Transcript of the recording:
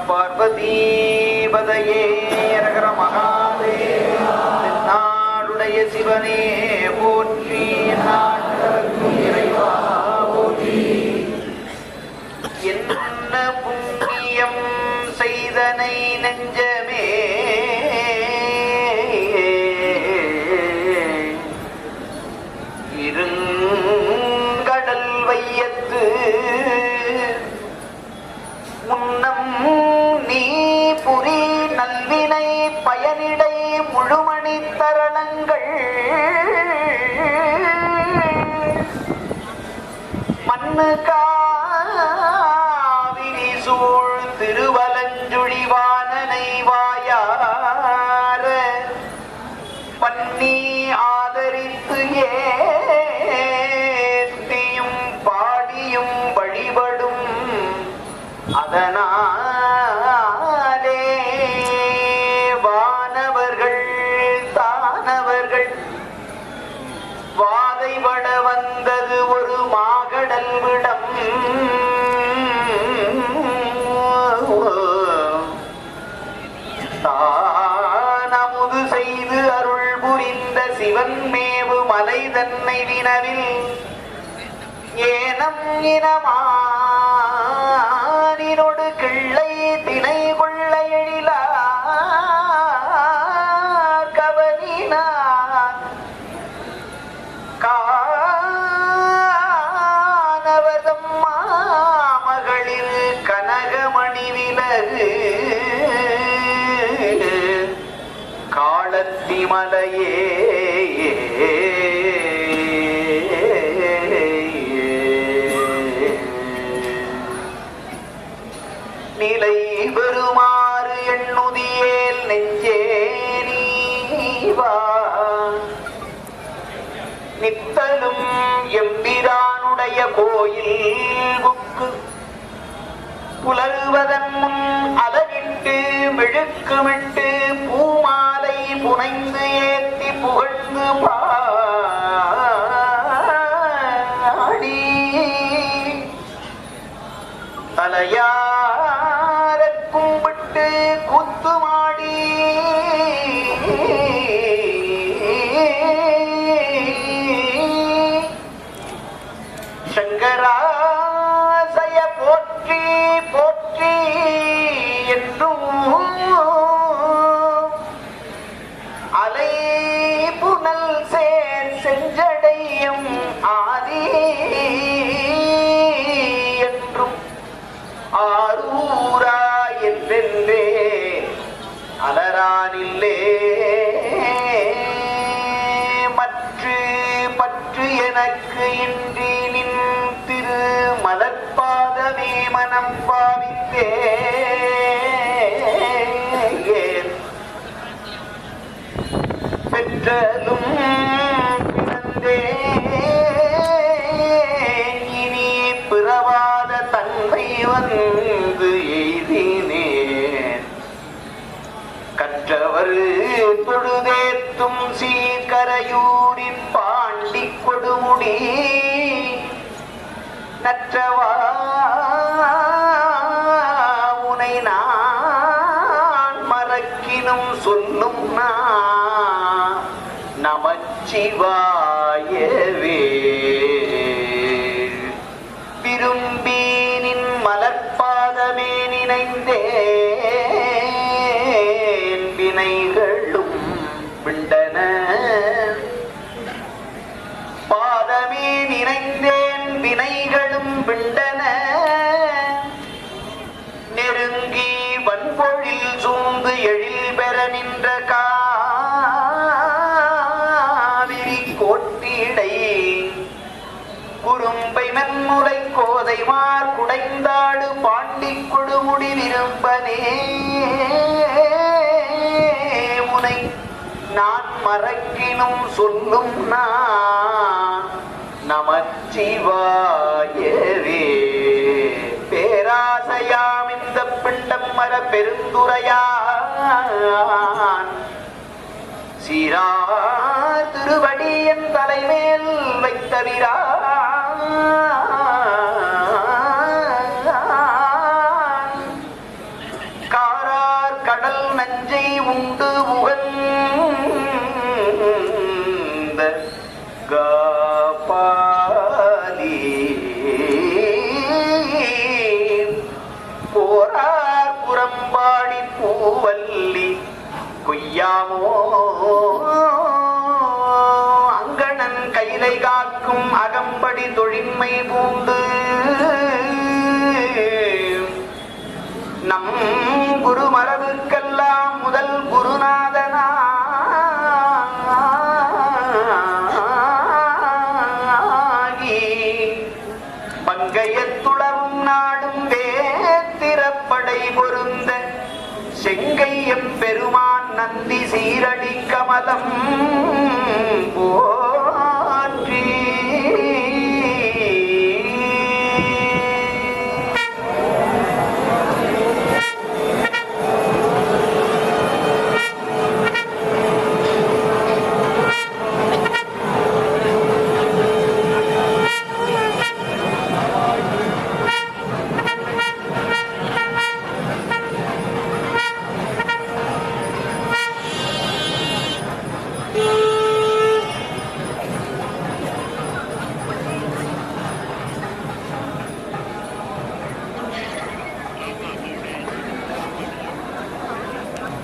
பார்வதீபதையே நகர மகாதேவா நாடுடைய சிவனே போற்றி இறைவா போற்றி. என்ன புண்ணியம் செய்தனை நெஞ்சமே இருங்கடல் வையத்து முன்னம் நீ புரி நல்வினை பயனிடை முழுமணி தரணங்கள் மண்ணு காவிரி சூழ் திருவலஞ்சுழிவானனை வாயார பன்னி ஆதரித்து ஏத்தியும் பாடியும் வழிபடும் அதனாலே வானவர்கள் தானவர்கள் வாதைபட வந்தது ஒரு மாகடல் விடம் தானமுது செய்து அருள் புரிந்த சிவன் மேவு மலை தன்னை வினவில் ஏனம் இனமானோடு கிள்ளை திணை கொள்ள எழிலா கவனினான் காணவதம் மாமகளில் கனகமணி விலகு காளத்தி மலையே நிலை பெறுமாறு எண்ணுதியேல் நெஞ்சே நீவா நித்தலும் எம்பிரானுடைய கோயில் புக்கு புலருவதன் முன் அலகிட்டு மெழுக்குமிட்டு பூமாலை புனைந்து ஏத்தி புகழ்ந்து பாடி தலையார கும்பிட்டு கூத்துமாடி சங்கராசய போற்றி போற்றி என்றும் அலை புனல் சேர் செஞ்சடையும் ஆதி என்றும் ஆரூரா என்றென்றே அலரானில்லே மற்று பற்று எனக்கு இன்றி நின் திரு மலர்பாதமே மனம் பாவித்தே பெற்றலும் பிறந்தே இனி பிறவாத தன்மை வந்து எய்தினேன் கற்றவர் தொழுதேத்தும் சீர்கரையூரின் பாண்டி கொடுமுடி நற்றவா உனை நான் மறக்கினும் சொல்லும் நமச்சிவாயவே விரும்பி நின் மலர்பாதமே நினைந்தேன் வினைகளும் விண்டன பாதமே நினைந்தேன் வினைகளும் விண்டன நெருங்கி வன்பொழில் சூழ்ந்து எழில் பெற நின்ற காவிரி கோட்டிடை குறும்பை மென்முலை கோதைமார் குடைந்தாடு பாண்டி கொடுமுடி விரும்பனே முனை நான் மறக்கினும் சொல்லும் நமச்சிவாயவே பேராசையாம் இந்த பிண்டம் மர பெருந்துரையான் சீரா திருவடி என் தலைமேல் வைத்தவிரா நிலை காக்கும் அகம்படி தொழின்மை பூண்டு நம் குரு மரபுக்கெல்லாம் முதல் குருநாதனாகி பங்கையத்துளவும் நாடும் வேத்திரப்படை பொருந்த செங்கையம் பெருமான் நந்தி சீரடி கமலம்